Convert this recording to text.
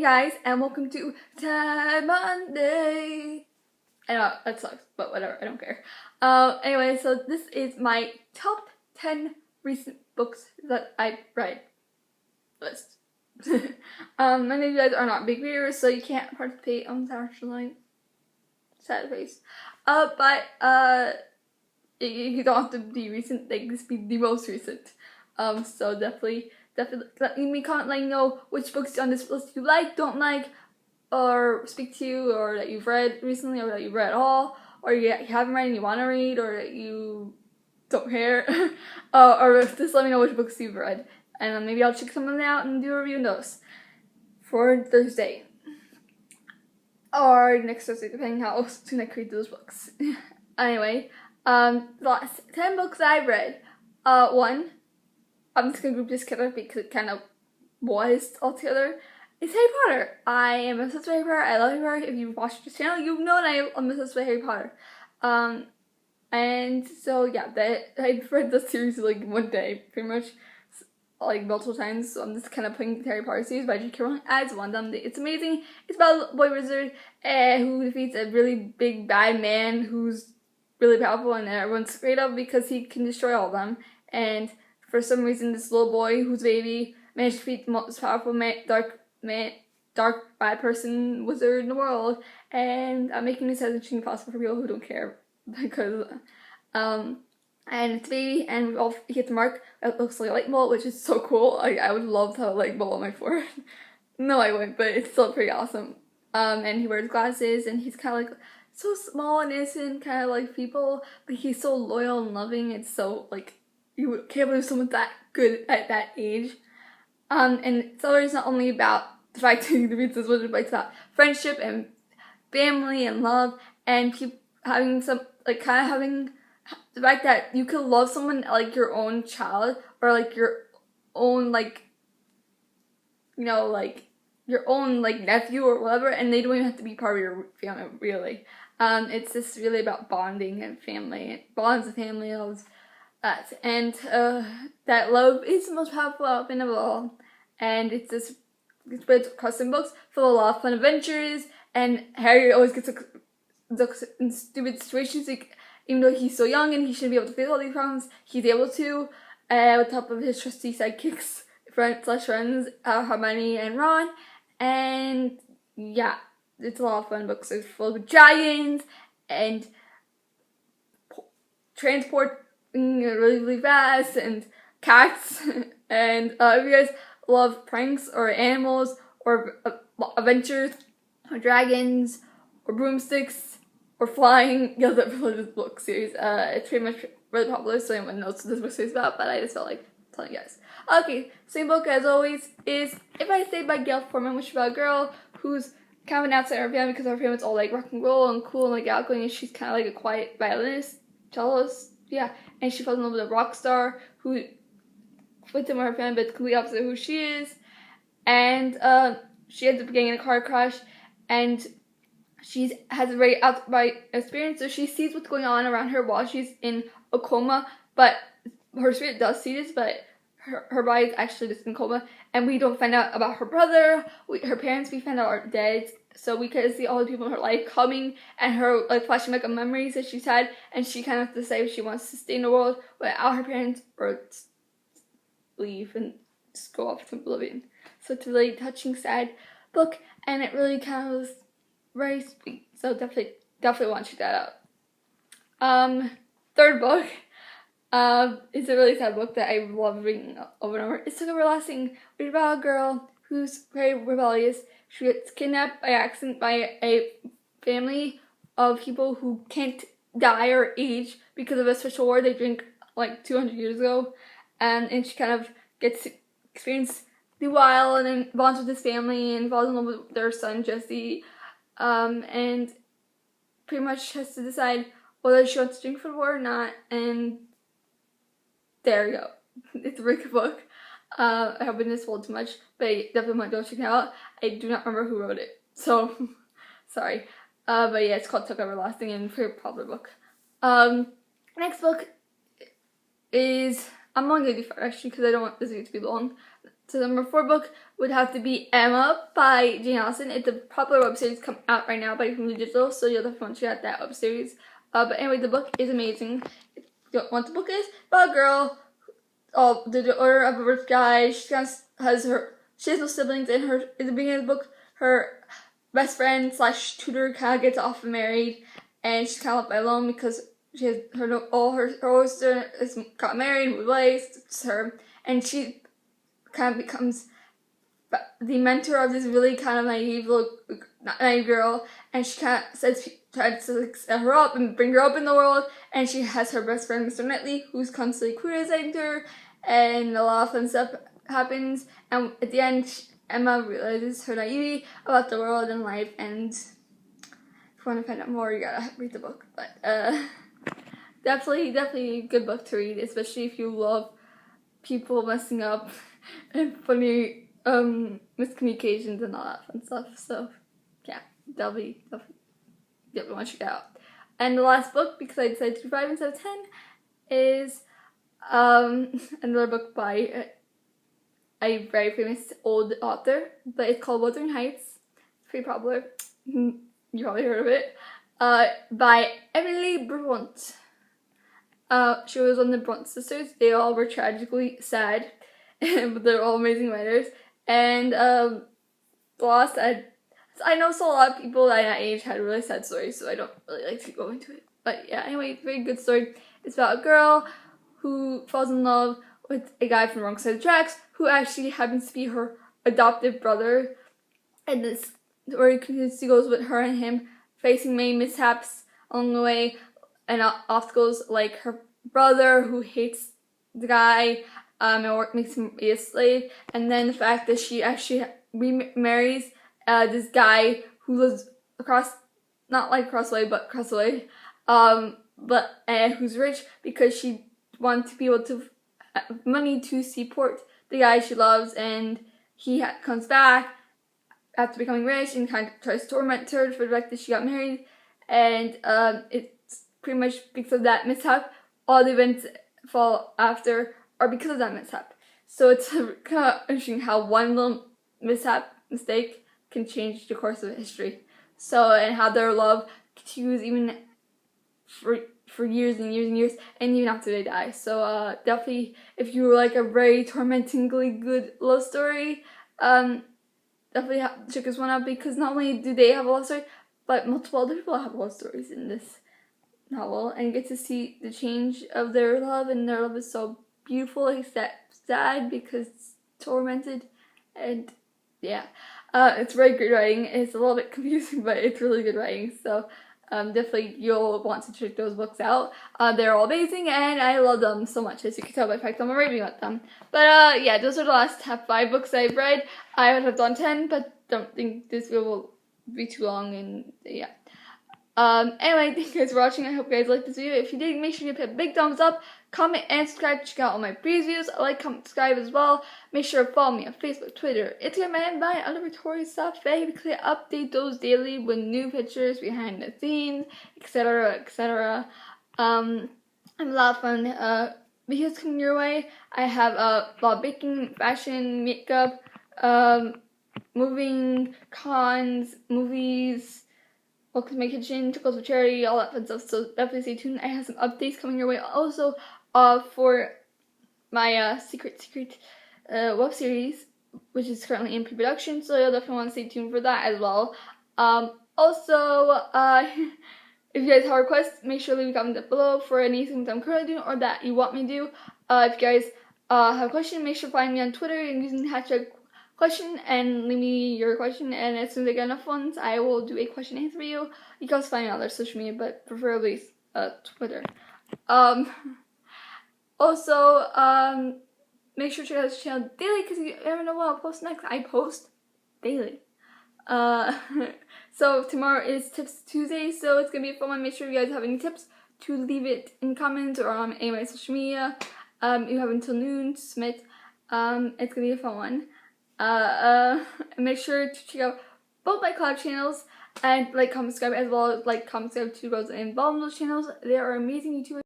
Hey guys, and welcome to Time Monday. I know, that sucks, but whatever, I don't care. Anyway, so this is my top 10 recent books that I read list. Many of you guys are not big readers, so you can't participate, unfortunately. Sad face. You don't have to be recent, they can just be the most recent. So definitely let me comment, let me know which books on this list you like, don't like, or speak to, or that you've read recently, or that you've read all, or you haven't read and you want to read, or that you don't care, or just let me know which books you've read, and maybe I'll check some of them out and do a review of those for Thursday, or next Thursday, depending how soon I create those books. Anyway, the last 10 books I've read, one, I'm just gonna group this together because it kind of was all together. It's Harry Potter. I am obsessed with Harry Potter. I love Harry Potter. If you've watched this channel, you've known I'm obsessed with Harry Potter. And so yeah, I've read the series like one day, pretty much, like multiple times. So I'm just kind of putting the Harry Potter series by J.K. Rowling as one of them. It's amazing. It's about a boy wizard who defeats a really big bad man who's really powerful and everyone's afraid of because he can destroy all of them. And for some reason, this little boy who's a baby managed to defeat the most powerful dark bad person wizard in the world, and I'm making this as interesting possible for people who don't care because and it's a baby, and he gets a mark that looks like a light bulb, which is so cool. I would love to have a light bulb on my forehead. No, I wouldn't, but it's still pretty awesome. And he wears glasses, and he's kind of like so small and innocent, kind of like people, but he's so loyal and loving. It's so like you can't believe someone's that good at that age. And so it's not only about the fact that he defeats this wizard, but it's about friendship and family and love and having some, like, kind of having the fact that you can love someone like your own child or like your own, like, you know, like your own, like, nephew or whatever, and they don't even have to be part of your family, really. It's just really about bonding and family, and bonds of family, loves that, and that love is the most powerful weapon of all, and it's spread across some books full of a lot of fun adventures, and Harry always gets in stupid situations, like, even though he's so young and he shouldn't be able to face all these problems, he's able to, with the help of his trusty sidekicks, friends, Hermione and Ron, and yeah, it's a lot of fun books. It's full of dragons and transport really, really fast, and cats, and if you guys love pranks or animals or adventures or dragons or broomsticks or flying, you'll definitely love this book series. It's pretty much really popular, so anyone knows what this book series is about, but I just felt like telling you guys. Okay, same book as always is If I Stayed by Gail Forman, which is about a girl who's kind of an outsider of her family because her family's all like rock and roll and cool and like outgoing, and she's kind of like a quiet violinist, cellist, yeah, and she falls in love with a rock star who fits in with her family, but it's completely opposite of who she is, and she ends up getting in a car crash, and she has a very outright experience, so she sees what's going on around her while she's in a coma, but her spirit does see this, but her body is actually just in coma, and we don't find out about her brother, her parents we find out are dead, so we kind of see all the people in her life coming, and her like flashing back of memories that she's had, and she kind of has to decide if she wants to stay in the world without her parents, or leave and just go off to oblivion. So it's a really touching, sad book, and it really kind of was very sweet, so definitely want to check that out. Third book, it's a really sad book that I love reading over and over. It's Took Everlasting, which is about a girl who's very rebellious. She gets kidnapped by accident by a family of people who can't die or age because of a special water they drink like 200 years ago, and she kind of gets to experience the wild and then bonds with this family and falls in love with their son Jesse, and pretty much has to decide whether she wants to drink from the water or not, and there you go. It's a really good book. I hope I didn't spoil too much, but I definitely want to go check it out. I do not remember who wrote it, so sorry. But yeah, it's called Took Everlasting, and very popular book. Next book is, I'm only going to do 5 actually because I don't want this video to be long. So the number 4 book would have to be Emma by Jane Austen. It's a popular web series come out right now by Hulu Digital, so you'll definitely want to check out that web series. But anyway, the book is amazing. If you don't know what the book is, about a girl, the daughter of a rich guy. She has no siblings, and in the beginning of the book, her best friend / tutor kind of gets off and married, and she's kind of left alone because she has all her sister got married, moved away. It's her, and she kind of becomes the mentor of this really kind of naive girl, and she kind of tries to set her up and bring her up in the world, and she has her best friend Mr. Knightley, who's constantly criticizing her, and a lot of fun stuff happens, and at the end Emma realizes her naivety about the world and life, and if you want to find out more, you gotta read the book. But definitely a good book to read, especially if you love people messing up and funny miscommunications and all that fun stuff. So yeah, definitely want to check it out. And the last book, because I decided to do 5 instead of 10, is another book by a very famous old author, but it's called Wuthering Heights. It's pretty popular. You probably heard of it. By Emily Bronte. She was one of the Bronte sisters. They all were tragically sad, but they're all amazing writers. And I know so a lot of people at that age had really sad stories, so I don't really like to go into it. But yeah, anyway, very good story. It's about a girl who falls in love with a guy from the wrong side of the tracks, who actually happens to be her adoptive brother. And this story goes with her and him facing many mishaps along the way, and obstacles like her brother who hates the guy, and makes him be a slave, and then the fact that she actually remarries this guy who lives not across the way, but across the way, who's rich because she wants to be able to have money to support the guy she loves, and he comes back after becoming rich and kind of tries to torment her for the fact that she got married, and it's pretty much because of that mishap, all the events fall after are because of that mishap. So it's kind of interesting how one little mistake can change the course of history. So, and how their love continues even for years and years and years, and even after they die. So definitely, if you like a very tormentingly good love story, definitely check this one out, because not only do they have a love story, but multiple other people have love stories in this novel, and you get to see the change of their love, and their love is so beautiful, except sad because it's tormented, and yeah, it's very good writing. It's a little bit confusing, but it's really good writing, so definitely you'll want to check those books out. They're all amazing, and I love them so much, as you can tell by the fact I'm raving about them. But yeah, those are the last top 5 books I've read. I would have done 10, but don't think this video will be too long, and yeah. Anyway, thank you guys for watching. I hope you guys liked this video. If you did, make sure you hit a big thumbs up, comment, and subscribe. Check out all my previous videos. Like, comment, subscribe as well. Make sure to follow me on Facebook, Twitter, Instagram, and my other Victoria's Safae, because I update those daily with new pictures, behind the scenes, etc., etc. A lot of fun videos coming your way. I have a lot of baking, fashion, makeup, moving, cons, movies, welcome to my kitchen, tickles for charity, all that fun stuff, so definitely stay tuned. I have some updates coming your way also for my secret web series, which is currently in pre-production, so you'll definitely want to stay tuned for that as well. Also, if you guys have requests, make sure to leave a comment down below for anything that I'm currently doing or that you want me to do. If you guys have a question, make sure to find me on Twitter and using the hashtag question and leave me your question, and as soon as I get enough ones, I will do a question and answer video. You can also find me on other social media, but preferably Twitter. Also, make sure to check out this channel daily, because you never know what I'll post next. I post daily. So tomorrow is Tips Tuesday, so it's gonna be a fun one. Make sure you guys have any tips to leave it in comments or on any of my social media. You have until noon to submit. It's gonna be a fun one. Make sure to check out both my collab channels, and like, comment, subscribe, as well as like, comment, subscribe to those involved in those channels. They are amazing YouTubers.